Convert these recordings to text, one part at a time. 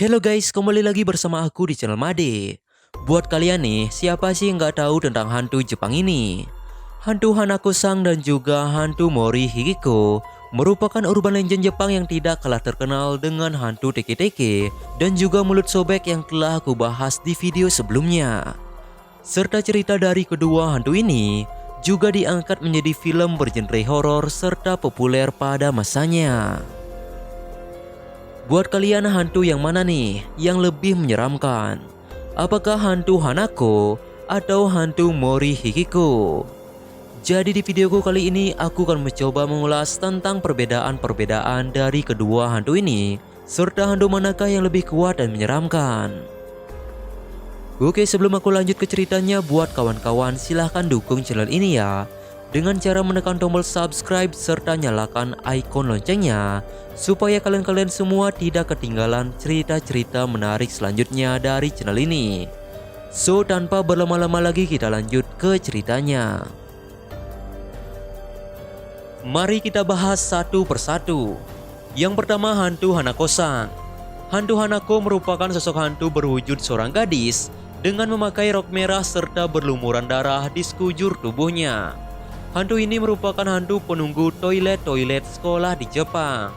Hello guys, kembali lagi bersama aku di channel Made. Buat kalian nih, siapa sih yang nggak tahu tentang hantu Jepang ini? Hantu Hanako-san dan juga hantu Mori Hikiko merupakan urban legend Jepang yang tidak kalah terkenal dengan hantu teke-teke dan juga mulut sobek yang telah aku bahas di video sebelumnya. Serta cerita dari kedua hantu ini juga diangkat menjadi film bergenre horor serta populer pada masanya. Buat kalian, hantu yang mana nih yang lebih menyeramkan? Apakah hantu Hanako atau hantu Mori Hikiko? Jadi di videoku kali ini aku akan mencoba mengulas tentang perbedaan-perbedaan dari kedua hantu ini, serta hantu manakah yang lebih kuat dan menyeramkan. Oke, sebelum aku lanjut ke ceritanya, buat kawan-kawan silahkan dukung channel ini ya dengan cara menekan tombol subscribe serta nyalakan icon loncengnya supaya kalian-kalian semua tidak ketinggalan cerita-cerita menarik selanjutnya dari channel ini. So, tanpa berlama-lama lagi kita lanjut ke ceritanya. Mari kita bahas satu persatu. Yang pertama, hantu Hanako-san. Hantu Hanako merupakan sosok hantu berwujud seorang gadis dengan memakai rok merah serta berlumuran darah di sekujur tubuhnya. Hantu ini merupakan hantu penunggu toilet sekolah di Jepang.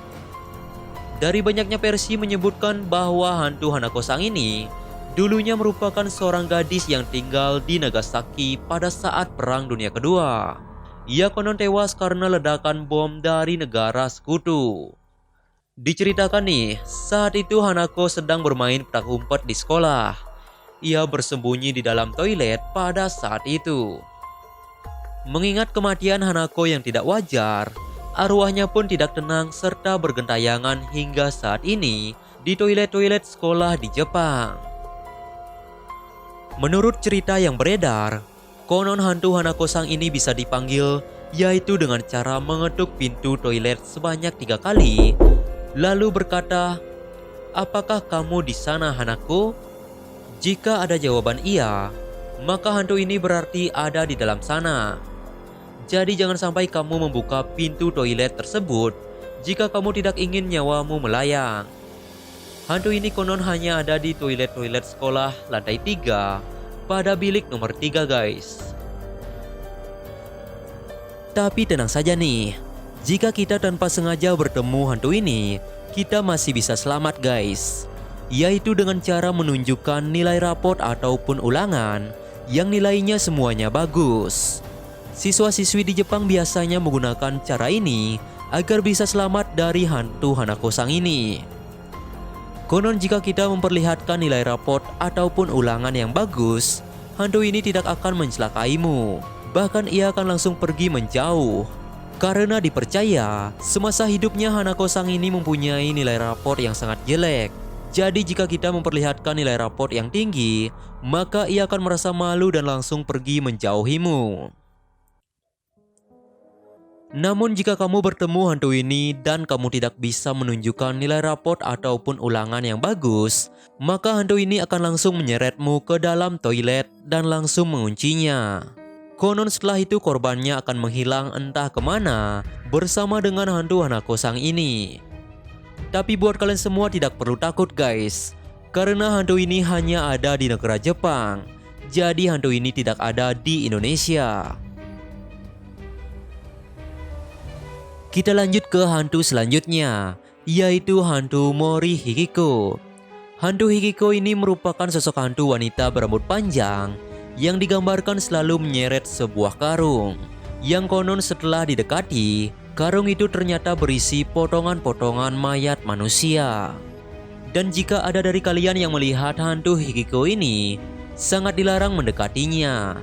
Dari banyaknya versi menyebutkan bahwa hantu Hanako-san ini dulunya merupakan seorang gadis yang tinggal di Nagasaki pada saat Perang Dunia Kedua. Ia konon tewas karena ledakan bom dari negara sekutu. Diceritakan nih, saat itu Hanako sedang bermain petak umpet di sekolah. Ia bersembunyi di dalam toilet pada saat itu. Mengingat kematian Hanako yang tidak wajar, arwahnya pun tidak tenang serta bergentayangan hingga saat ini di toilet sekolah di Jepang. Menurut cerita yang beredar, konon hantu Hanako-san ini bisa dipanggil yaitu dengan cara mengetuk pintu toilet sebanyak 3 kali, lalu berkata, "Apakah kamu di sana, Hanako?" Jika ada jawaban iya, maka hantu ini berarti ada di dalam sana. Jadi jangan sampai kamu membuka pintu toilet tersebut jika kamu tidak ingin nyawamu melayang. Hantu ini konon hanya ada di toilet sekolah lantai 3 pada bilik nomor 3 guys. Tapi tenang saja nih, jika kita tanpa sengaja bertemu hantu ini, kita masih bisa selamat guys. Yaitu dengan cara menunjukkan nilai raport ataupun ulangan yang nilainya semuanya bagus. Siswa-siswi di Jepang biasanya menggunakan cara ini agar bisa selamat dari hantu Hanako-san ini. Konon jika kita memperlihatkan nilai raport ataupun ulangan yang bagus, hantu ini tidak akan mencelakaimu. Bahkan ia akan langsung pergi menjauh. Karena dipercaya, semasa hidupnya Hanako-san ini mempunyai nilai raport yang sangat jelek. Jadi jika kita memperlihatkan nilai raport yang tinggi, maka ia akan merasa malu dan langsung pergi menjauhimu. Namun jika kamu bertemu hantu ini dan kamu tidak bisa menunjukkan nilai raport ataupun ulangan yang bagus, maka hantu ini akan langsung menyeretmu ke dalam toilet dan langsung menguncinya. Konon setelah itu korbannya akan menghilang entah kemana bersama dengan hantu Hanako-san ini. Tapi buat kalian semua tidak perlu takut guys, karena hantu ini hanya ada di negara Jepang. Jadi hantu ini tidak ada di Indonesia. Kita lanjut ke hantu selanjutnya, yaitu hantu Mori Hikiko. Hantu Hikiko ini merupakan sosok hantu wanita berambut panjang yang digambarkan selalu menyeret sebuah karung. Yang konon setelah didekati, karung itu ternyata berisi potongan-potongan mayat manusia. Dan jika ada dari kalian yang melihat hantu Hikiko ini, sangat dilarang mendekatinya.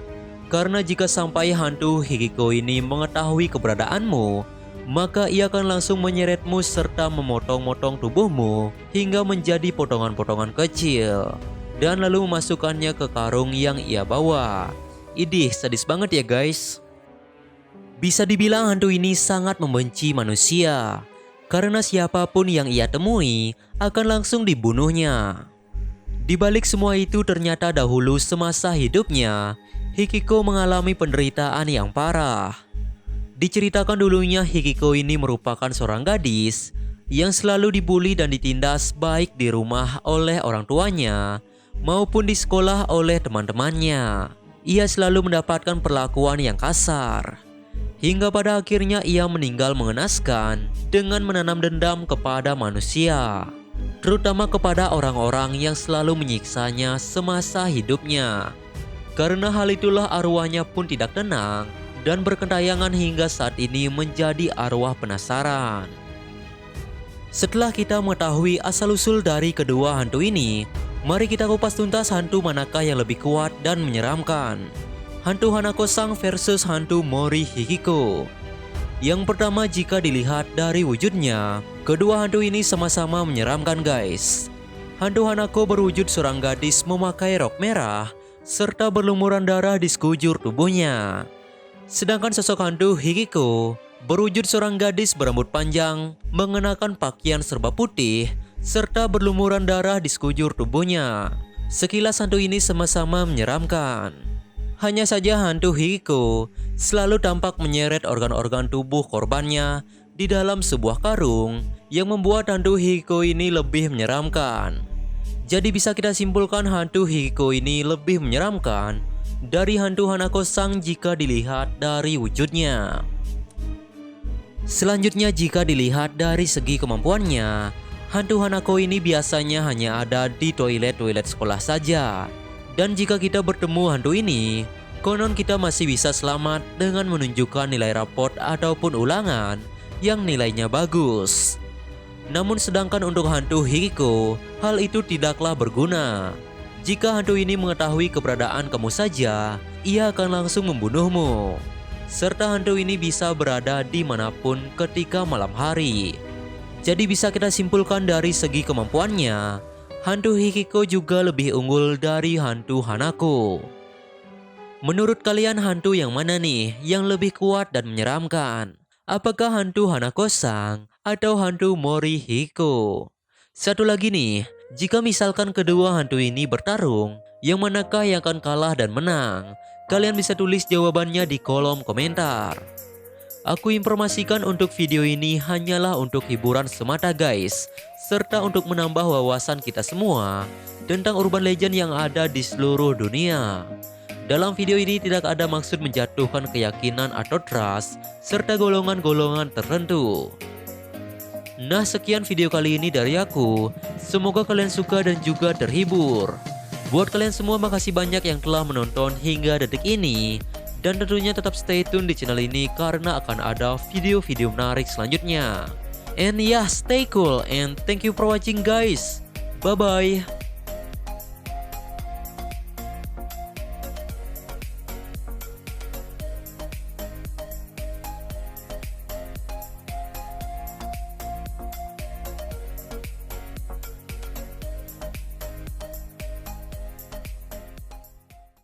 Karena jika sampai hantu Hikiko ini mengetahui keberadaanmu, maka ia akan langsung menyeretmu serta memotong-motong tubuhmu hingga menjadi potongan-potongan kecil dan lalu memasukkannya ke karung yang ia bawa. Idih, sadis banget ya guys. Bisa dibilang hantu ini sangat membenci manusia karena siapapun yang ia temui akan langsung dibunuhnya. Di balik semua itu ternyata dahulu semasa hidupnya Hikiko mengalami penderitaan yang parah. Diceritakan dulunya Hikiko ini merupakan seorang gadis yang selalu dibully dan ditindas baik di rumah oleh orang tuanya maupun di sekolah oleh teman-temannya. Ia selalu mendapatkan perlakuan yang kasar. Hingga pada akhirnya ia meninggal mengenaskan dengan menanam dendam kepada manusia, terutama kepada orang-orang yang selalu menyiksanya semasa hidupnya. Karena hal itulah arwahnya pun tidak tenang dan berkentayangan hingga saat ini menjadi arwah penasaran. Setelah kita mengetahui asal-usul dari kedua hantu ini, mari kita kupas tuntas hantu manakah yang lebih kuat dan menyeramkan. Hantu Hanako-san versus hantu Mori Hikiko. Yang pertama, jika dilihat dari wujudnya, kedua hantu ini sama-sama menyeramkan guys. Hantu Hanako berwujud seorang gadis memakai rok merah serta berlumuran darah di sekujur tubuhnya. Sedangkan sosok hantu Hikiko berwujud seorang gadis berambut panjang, mengenakan pakaian serba putih serta berlumuran darah di sekujur tubuhnya. Sekilas hantu ini sama-sama menyeramkan. Hanya saja hantu Hikiko selalu tampak menyeret organ-organ tubuh korbannya di dalam sebuah karung yang membuat hantu Hikiko ini lebih menyeramkan. Jadi bisa kita simpulkan hantu Hikiko ini lebih menyeramkan dari hantu Hanako-san jika dilihat dari wujudnya. Selanjutnya jika dilihat dari segi kemampuannya, hantu Hanako ini biasanya hanya ada di toilet-toilet sekolah saja. Dan jika kita bertemu hantu ini, konon kita masih bisa selamat dengan menunjukkan nilai raport ataupun ulangan yang nilainya bagus. Namun sedangkan untuk hantu Hikiko, hal itu tidaklah berguna. Jika hantu ini mengetahui keberadaan kamu saja, ia akan langsung membunuhmu. Serta hantu ini bisa berada dimanapun ketika malam hari. Jadi bisa kita simpulkan dari segi kemampuannya, hantu Hikiko juga lebih unggul dari hantu Hanako. Menurut kalian hantu yang mana nih yang lebih kuat dan menyeramkan? Apakah hantu Hanako-san atau hantu Mori Hikiko? Satu lagi nih, jika misalkan kedua hantu ini bertarung, yang manakah yang akan kalah dan menang? Kalian bisa tulis jawabannya di kolom komentar. Aku informasikan untuk video ini hanyalah untuk hiburan semata guys, serta untuk menambah wawasan kita semua tentang urban legend yang ada di seluruh dunia. Dalam video ini tidak ada maksud menjatuhkan keyakinan atau trust serta golongan-golongan tertentu. Nah, sekian video kali ini dari aku. Semoga kalian suka dan juga terhibur. Buat kalian semua makasih banyak yang telah menonton hingga detik ini. Dan tentunya tetap stay tune di channel ini karena akan ada video-video menarik selanjutnya. And yeah, stay cool and thank you for watching guys. Bye-bye.